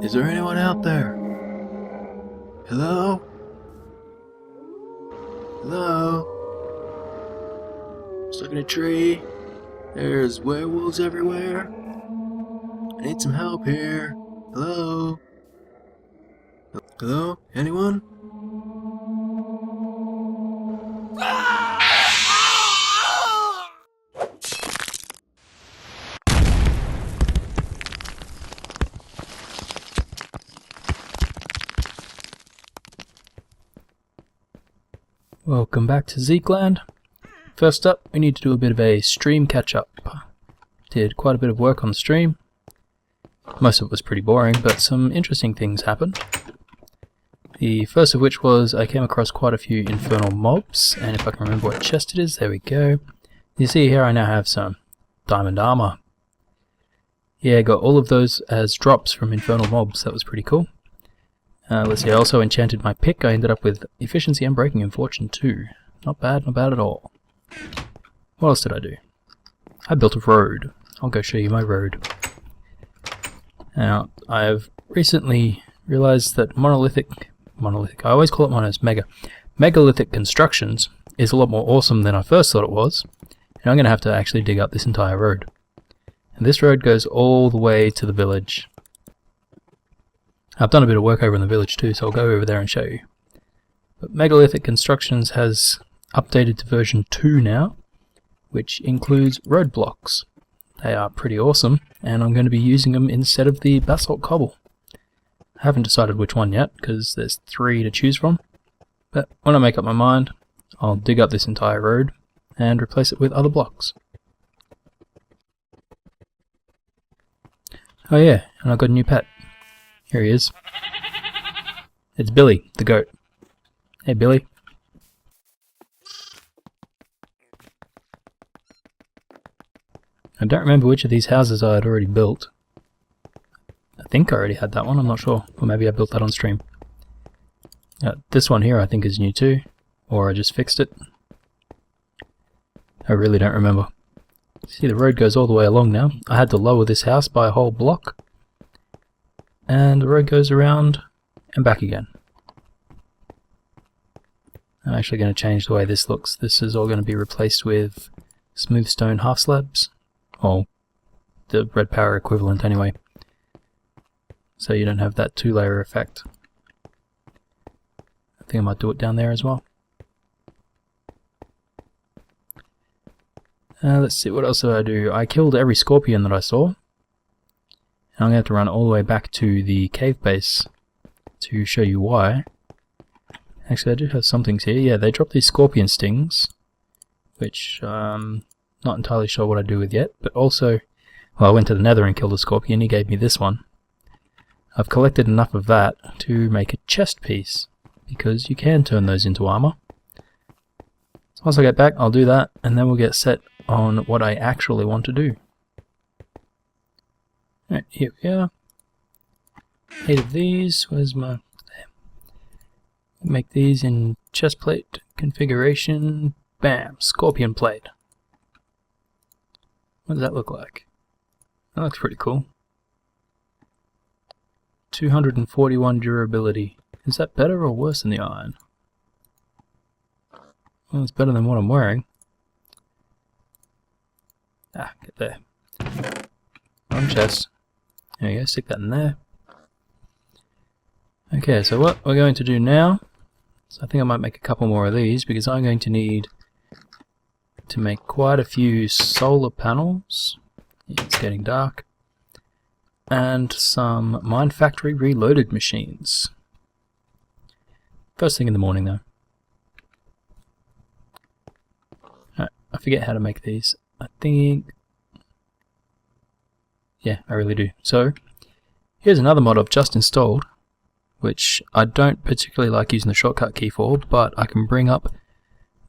Is there anyone out there? Hello? Hello? Stuck in a tree. There's werewolves everywhere. I need some help here. Hello? Hello? Anyone? Welcome back to XekeLand. First up, we need to do a bit of a stream catch-up. Did quite a bit of work on the stream. Most of it was pretty boring, but some interesting things happened. The first of which was I came across quite a few infernal mobs, and if I can remember what chest it is, there we go. You see here I now have some diamond armor. Yeah, got all of those as drops from infernal mobs. That was pretty cool. Let's see, I also enchanted my pick. I ended up with efficiency and breaking and fortune 2. Not bad at all. What else did I do? I built a road. I'll go show you my road. Now, I've recently realized that monolithic, I always call it monos, megalithic constructions is a lot more awesome than I first thought it was. And I'm going to have to actually dig up this entire road. And this road goes all the way to the village. I've done a bit of work over in the village too, so I'll go over there and show you. But Megalithic Constructions has updated to version 2 now, which includes roadblocks. They are pretty awesome, and I'm going to be using them instead of the basalt cobble. I haven't decided which one yet, because there's 3 to choose from. But when I make up my mind, I'll dig up this entire road and replace it with other blocks. Oh yeah, and I've got a new pet. Here he is. It's Billy, the goat. Hey Billy. I don't remember which of these houses I had already built. I think I already had that one, I'm not sure. Or maybe I built that on stream. This one here I think is new too. Or I just fixed it. I really don't remember. See, the road goes all the way along now. I had to lower this house by a whole block. And the road goes around and back again. I'm actually going to change the way this looks. This is all going to be replaced with smooth stone half slabs. Or the red power equivalent anyway. So you don't have that 2-layer effect. I think I might do it down there as well. Let's see, what else did I do? I killed every scorpion that I saw. I'm going to have to run all the way back to the cave base to show you why. Actually, I do have some things here. Yeah, they drop these scorpion stings, which I'm not entirely sure what I do with yet. But also, well, I went to the nether and killed a scorpion. He gave me this one. I've collected enough of that to make a chest piece, because you can turn those into armor. So once I get back, I'll do that, and then we'll get set on what I actually want to do. Right, here we are. 8 of these. Where's my... Make these in chest plate configuration. Bam! Scorpion plate. What does that look like? That looks pretty cool. 241 durability. Is that better or worse than the iron? Well, it's better than what I'm wearing. Ah, get there. Wrong chest. There you go, stick that in there. Okay, so what we're going to do now, so I think I might make a couple more of these, because I'm going to need to make quite a few solar panels. It's getting dark. And some Mine Factory Reloaded machines. First thing in the morning though. Alright, I forget how to make these. I think... Yeah, I really do. So, here's another mod I've just installed, which I don't particularly like using the shortcut key for, but I can bring up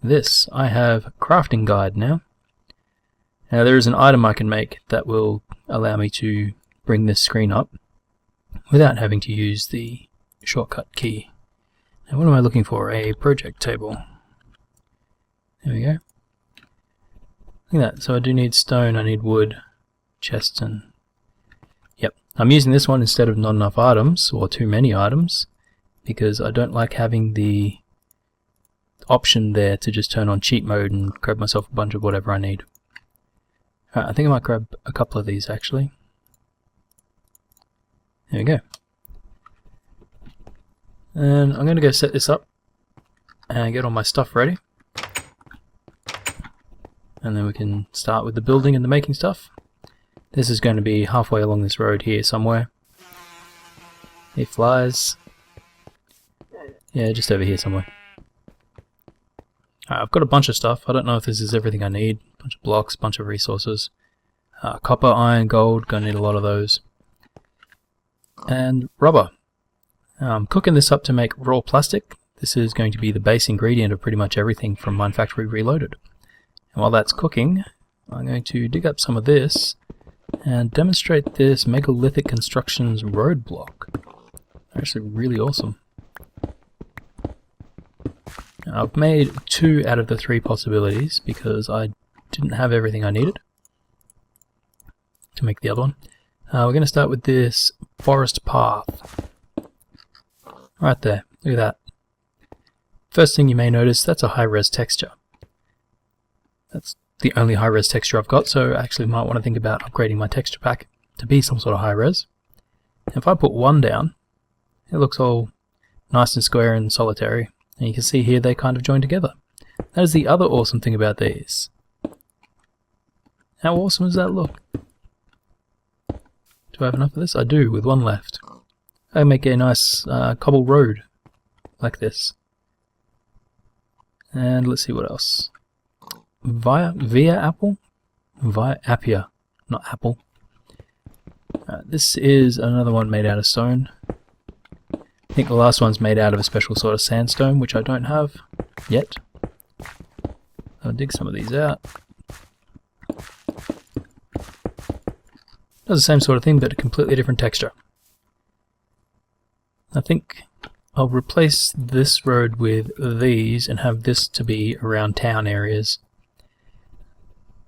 this. I have crafting guide now. Now there is an item I can make that will allow me to bring this screen up without having to use the shortcut key. Now what am I looking for? A project table. There we go. Look at that. So I do need stone, I need wood, chests, and... Yep, I'm using this one instead of not enough items, or too many items, because I don't like having the option there to just turn on cheat mode and grab myself a bunch of whatever I need. I think I might grab a couple of these actually. There we go. And I'm going to go set this up and get all my stuff ready. And then we can start with the building and the making stuff. This is going to be halfway along this road here somewhere. He flies. Yeah, just over here somewhere. I've got a bunch of stuff. I don't know if this is everything I need. A bunch of blocks, a bunch of resources. Copper, iron, gold, gonna need a lot of those. And rubber. I'm cooking this up to make raw plastic. This is going to be the base ingredient of pretty much everything from Mine Factory Reloaded. And while that's cooking, I'm going to dig up some of this and demonstrate this megalithic constructions roadblock. Actually really awesome. I've made 2 out of the 3 possibilities because I didn't have everything I needed to make the other one. We're going to start with this forest path. Right there, look at that. First thing you may notice, that's a high-res texture. That's the only high-res texture I've got, so I actually might want to think about upgrading my texture pack to be some sort of high-res. If I put 1 down, it looks all nice and square and solitary. And you can see here they kind of join together. That is the other awesome thing about these. How awesome does that look? Do I have enough of this? I do, with 1 left. I make a nice cobble road like this. And let's see what else. Via apple? Via Appia, not apple. This is another one made out of stone. I think the last one's made out of a special sort of sandstone, which I don't have yet. I'll dig some of these out. Does the same sort of thing, but a completely different texture. I think I'll replace this road with these and have this to be around town areas.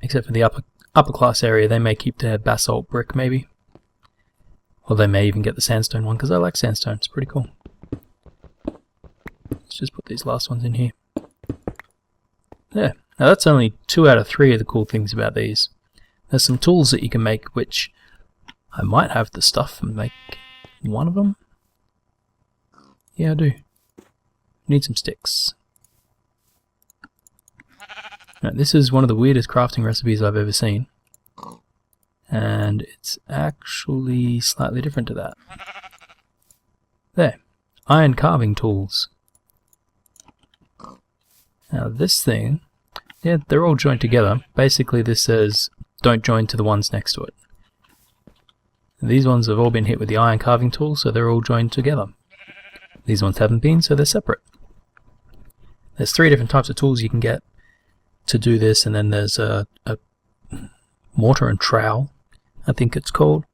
Except for the upper class area, they may keep their basalt brick maybe. Or they may even get the sandstone one, because I like sandstone, it's pretty cool. Let's just put these last ones in here. There. Now that's only 2 out of 3 of the cool things about these. There's some tools that you can make, which I might have the stuff and make one of them. Yeah, I do. Need some sticks. Now, this is one of the weirdest crafting recipes I've ever seen. And it's actually slightly different to that. There. Iron carving tools. Now this thing, yeah, they're all joined together. Basically this says, don't join to the ones next to it. And these ones have all been hit with the iron carving tool, so they're all joined together. These ones haven't been, so they're separate. There's 3 different types of tools you can get to do this, and then there's a mortar and trowel, I think it's called,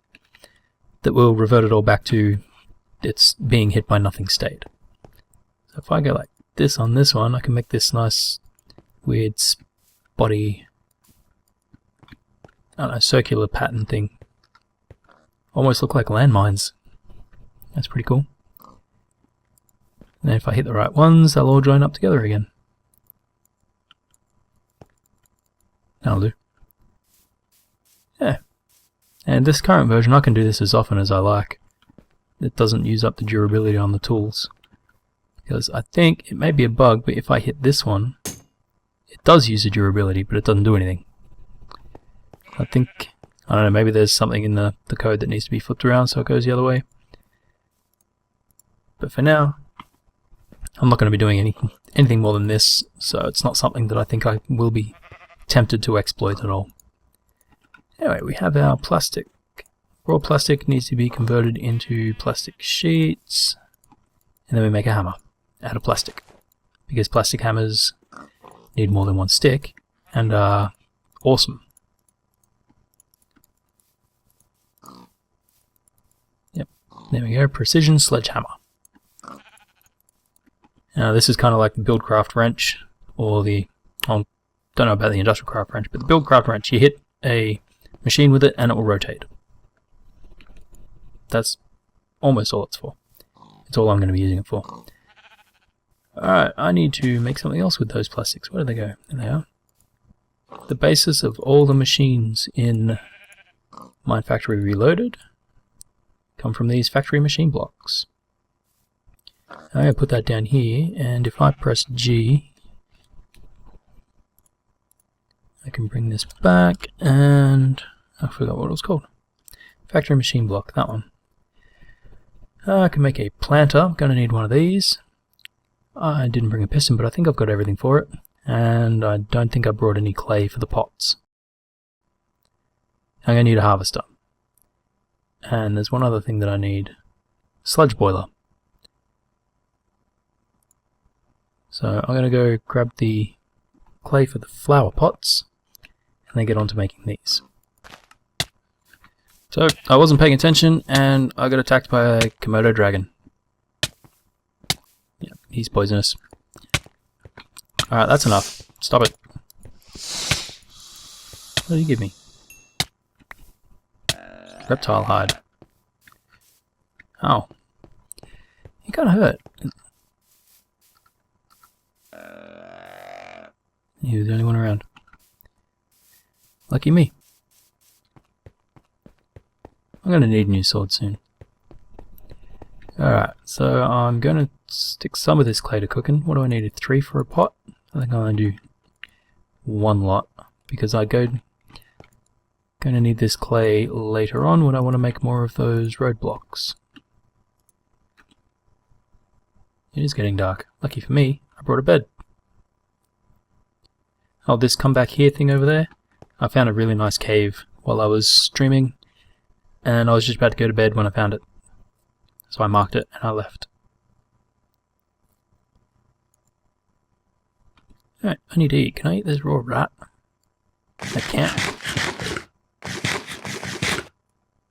that will revert it all back to its being hit by nothing state. So if I go like this on this one, I can make this nice weird spotty, I don't know, circular pattern thing. Almost look like landmines. That's pretty cool. And if I hit the right ones, they'll all join up together again. That'll do. Yeah. And this current version, I can do this as often as I like. It doesn't use up the durability on the tools. Because I think it may be a bug, but if I hit this one, it does use the durability, but it doesn't do anything. I think, I don't know, maybe there's something in the code that needs to be flipped around so it goes the other way. But for now, I'm not going to be doing anything more than this, so it's not something that I think I will be tempted to exploit at all. Anyway, we have our plastic. Raw plastic needs to be converted into plastic sheets, and then we make a hammer out of plastic, because plastic hammers need more than 1 stick and are awesome. Yep, there we go, precision sledgehammer. Now this is kind of like the BuildCraft wrench, or the, I don't know about the industrial craft wrench, but the BuildCraft wrench, you hit a machine with it and it will rotate. that's almost all it's for. It's all I'm going to be using it for. Alright, I need to make something else with those plastics. Where do they go? There they are. The basis of all the machines in Mine Factory Reloaded come from these factory machine blocks. I'm going to put that down here, and if I press G, I can bring this back, and I forgot what it was called. Factory machine block, that one. I can make a planter. I'm going to need one of these. I didn't bring a piston, but I think I've got everything for it. And I don't think I brought any clay for the pots. I'm going to need a harvester. And there's one other thing that I need. Sludge boiler. So I'm going to go grab the clay for the flower pots and then get on to making these. So I wasn't paying attention and I got attacked by a Komodo dragon. Yeah, he's poisonous. Alright, that's enough. Stop it. What did you give me? Reptile hide. Oh. He kinda hurt. He was the only one around. Lucky me. I'm going to need a new sword soon. Alright, so I'm going to stick some of this clay to cooking. What do I need? 3 for a pot? I think I'll only do 1 lot because I'm going to need this clay later on when I want to make more of those roadblocks. It is getting dark. Lucky for me, I brought a bed. Oh, this come back here thing over there. I found a really nice cave while I was streaming, and I was just about to go to bed when I found it. So I marked it and I left. Alright, I need to eat. Can I eat this raw rat? I can't.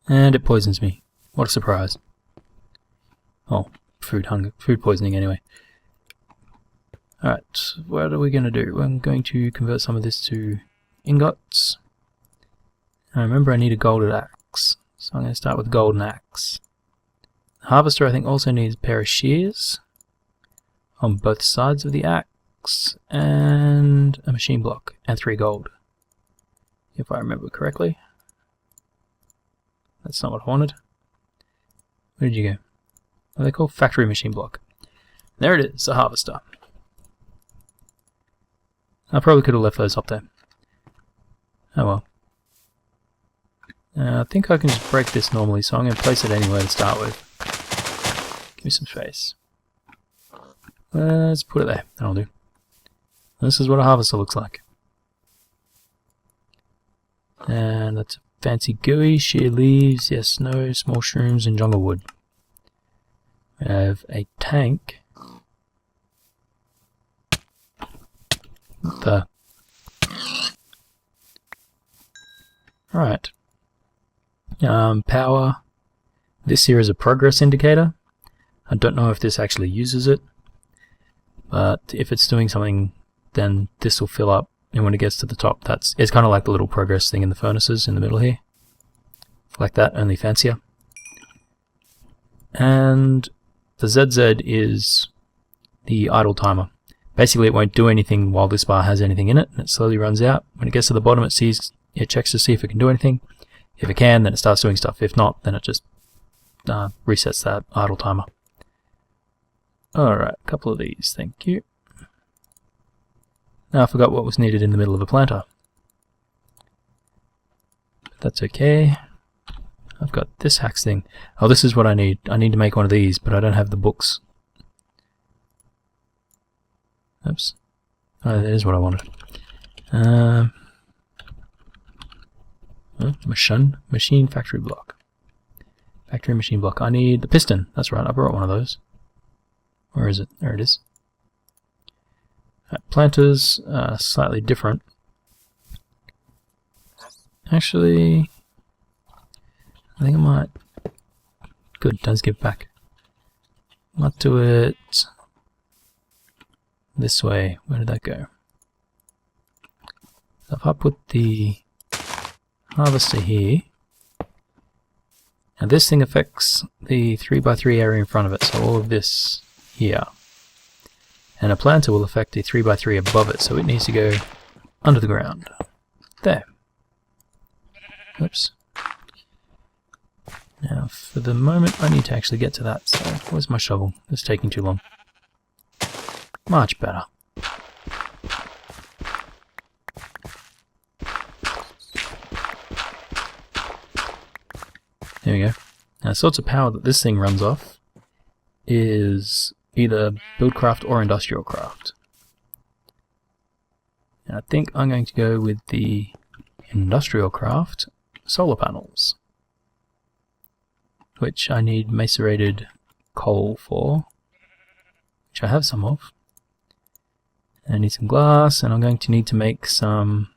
And it poisons me. What a surprise. Oh, food poisoning anyway. Alright, what are we going to do? I'm going to convert some of this to ingots. And remember I need a golden axe. So I'm going to start with golden axe. The harvester I think also needs a pair of shears on both sides of the axe and a machine block and 3 gold. If I remember correctly. That's not what I wanted. Where did you go? What are they called? Factory machine block. There it is, a harvester. I probably could have left those up there. Oh well. I think I can just break this normally, so I'm going to place it anywhere to start with. Give me some space. Let's put it there. That'll do. This is what a harvester looks like. And that's a fancy gooey, sheer leaves, yes, no, small shrooms, and jungle wood. We have a tank. What the? Alright. Power. This here is a progress indicator. I don't know if this actually uses it, but if it's doing something, then this will fill up, and when it gets to the top, it's kind of like the little progress thing in the furnaces in the middle here. Like that, only fancier. And the ZZ is the idle timer. Basically it won't do anything while this bar has anything in it, and it slowly runs out. When it gets to the bottom it checks to see if it can do anything. If it can, then it starts doing stuff. If not, then it just resets that idle timer. Alright, a couple of these, thank you. Now I forgot what was needed in the middle of a planter. But that's okay. I've got this hacks thing. Oh, this is what I need. I need to make one of these, but I don't have the books. Oops. Oh, that is what I wanted. Machine factory block. Factory machine block. I need the piston. That's right, I brought one of those. Where is it? There it is. Planters are slightly different. Actually, I think I might... Good, it does give back. I might do it this way. Where did that go? So if I put the harvester here Now this thing affects the 3x3 area in front of it, so all of this here. And a planter will affect the 3x3 above it, so it needs to go under the ground. There. Oops. Now for the moment I need to actually get to that, so where's my shovel? It's taking too long. Much better. There we go. Now the sorts of power that this thing runs off is either BuildCraft or Industrial Craft. And I think I'm going to go with the Industrial Craft solar panels, which I need macerated coal for, which I have some of. And I need some glass, and I'm going to need to make some...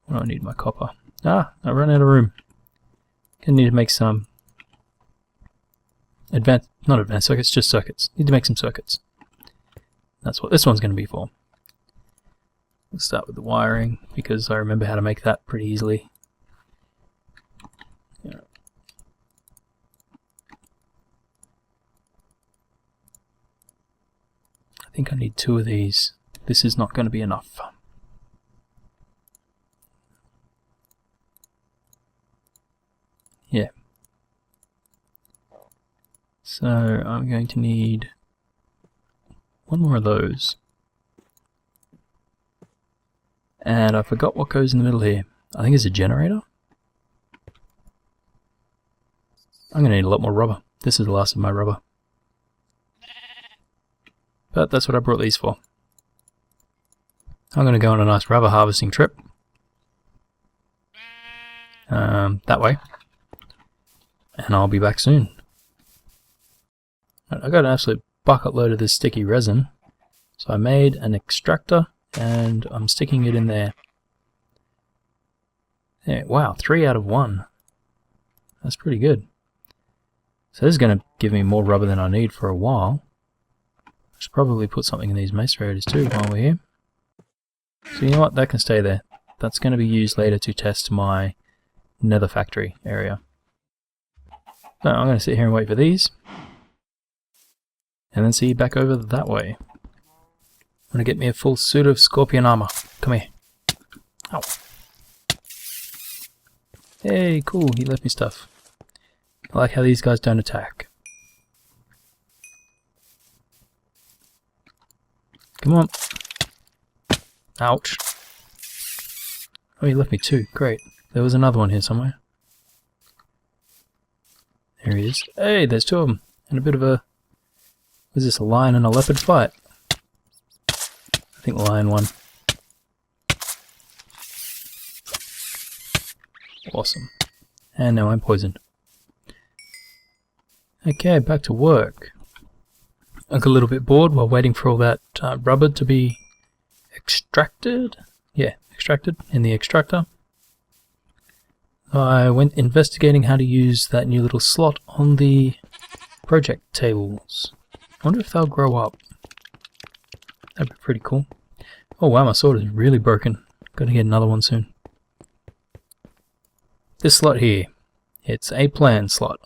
What do I need? My copper. Ah, I ran out of room. Gonna need to make some not advanced circuits, just circuits. Need to make some circuits. That's what this one's going to be for. Let's start with the wiring, because I remember how to make that pretty easily. Yeah. I think I need 2 of these. This is not going to be enough. Yeah. So I'm going to need 1 more of those. And I forgot what goes in the middle here. I think it's a generator. I'm going to need a lot more rubber. This is the last of my rubber. But that's what I brought these for. I'm going to go on a nice rubber harvesting trip. That way. And I'll be back soon. I got an absolute bucket load of this sticky resin. So I made an extractor and I'm sticking it in there. Yeah, wow, 3 out of 1. That's pretty good. So this is going to give me more rubber than I need for a while. I should probably put something in these macerators too while we're here. So you know what, that can stay there. That's going to be used later to test my nether factory area. So I'm going to sit here and wait for these. And then see you back over that way. I'm going to get me a full suit of scorpion armor. Come here. Ow. Hey, cool, he left me stuff. I like how these guys don't attack. Come on. Ouch. Oh, he left me 2. Great. There was another one here somewhere. There he is. Hey, there's 2 of them. And a bit of a... Was this a lion and a leopard fight? I think the lion won. Awesome. And now I'm poisoned. Okay, back to work. I got a little bit bored while waiting for all that rubber to be extracted. Yeah, extracted in the extractor. I went investigating how to use that new little slot on the project tables. I wonder if they'll grow up. That'd be pretty cool. Oh wow, my sword is really broken. Gotta get another one soon. This slot here, it's a plan slot.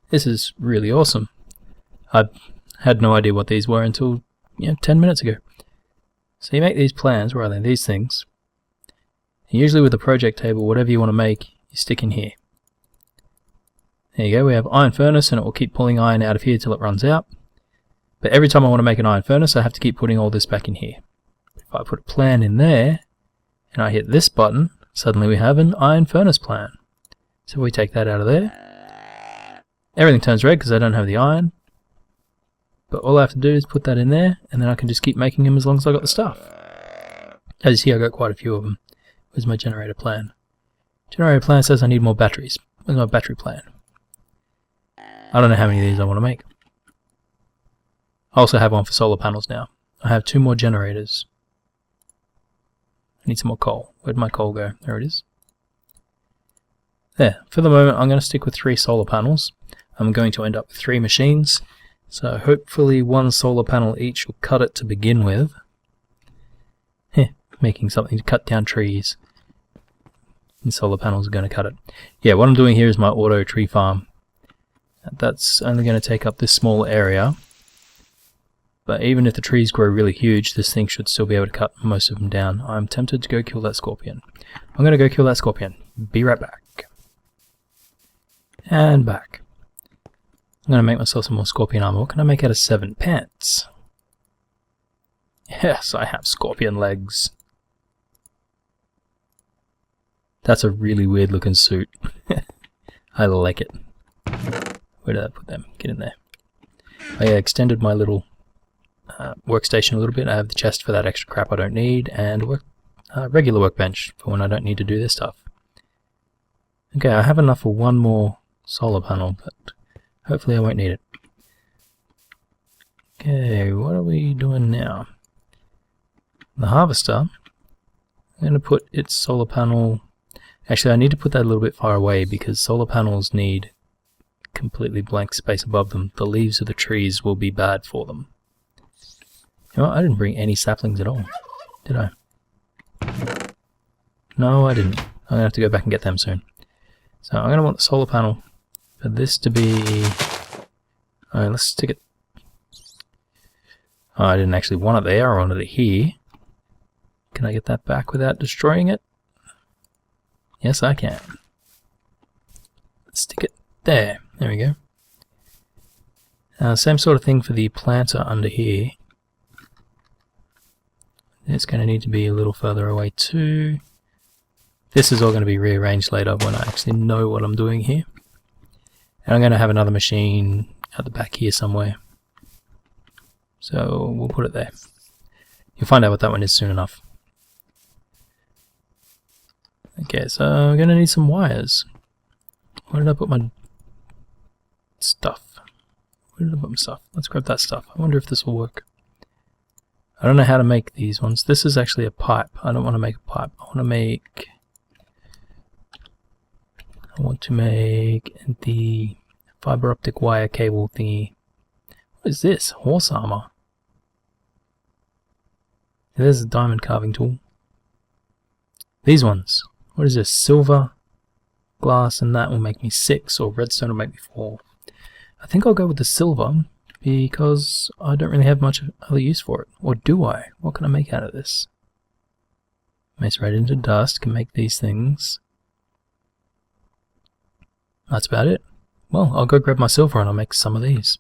This is really awesome. I had no idea what these were until 10 minutes ago. So you make these plans, rather than these things. And usually with the project table, whatever you want to make, you stick in here. There you go, we have iron furnace and it will keep pulling iron out of here till it runs out. But every time I want to make an iron furnace, I have to keep putting all this back in here. If I put a plan in there, and I hit this button, suddenly we have an iron furnace plan. So we take that out of there. Everything turns red because I don't have the iron. But all I have to do is put that in there, and then I can just keep making them as long as I got the stuff. As you see, I got quite a few of them. Where's my generator plan? Generator plan says I need more batteries. Where's my battery plan? I don't know how many of these I want to make. I also have one for solar panels now. I have 2 more generators. I need some more coal. Where'd my coal go? There it is. There. For the moment, I'm going to stick with 3 solar panels. I'm going to end up with 3 machines. So hopefully 1 solar panel each will cut it to begin with. Making something to cut down trees. These solar panels are going to cut it. Yeah, what I'm doing here is my auto tree farm. That's only going to take up this small area. But even if the trees grow really huge, this thing should still be able to cut most of them down. I'm tempted to go kill that scorpion. I'm going to go kill that scorpion. Be right back. And back. I'm going to make myself some more scorpion armor. What can I make out of 7 pants? Yes, I have scorpion legs. That's a really weird looking suit. I like it. Where did I put them? Get in there. I extended my little workstation a little bit. I have the chest for that extra crap I don't need, and regular workbench for when I don't need to do this stuff. Okay, I have enough for one more solar panel, but hopefully I won't need it. Okay, what are we doing now? The harvester, I'm going to put its solar panel... Actually, I need to put that a little bit far away because solar panels need completely blank space above them. The leaves of the trees will be bad for them. You know what? I didn't bring any saplings at all, did I? No, I didn't. I'm going to have to go back and get them soon. So I'm going to want the solar panel for this to be... Alright, let's stick it... Oh, I didn't actually want it there, I wanted it here. Can I get that back without destroying it? Yes, I can. Let's stick it there. There we go. Same sort of thing for the planter under here. It's going to need to be a little further away too. This is all going to be rearranged later when I actually know what I'm doing here. And I'm going to have another machine at the back here somewhere. So we'll put it there. You'll find out what that one is soon enough. Okay, so I'm going to need some wires. Where did I put my stuff? Where did I put my stuff? Let's grab that stuff. I wonder if this will work. I don't know how to make these ones. This is actually a pipe. I don't want to make a pipe. I want to make the fiber optic wire cable thingy. What is this? Horse armor. There's a diamond carving tool. These ones. What is this? Silver, glass, and that will make me 6, or redstone will make me 4. I think I'll go with the silver, because I don't really have much other use for it. Or do I? What can I make out of this? Makes right into dust, can make these things. That's about it. Well, I'll go grab my silver and I'll make some of these.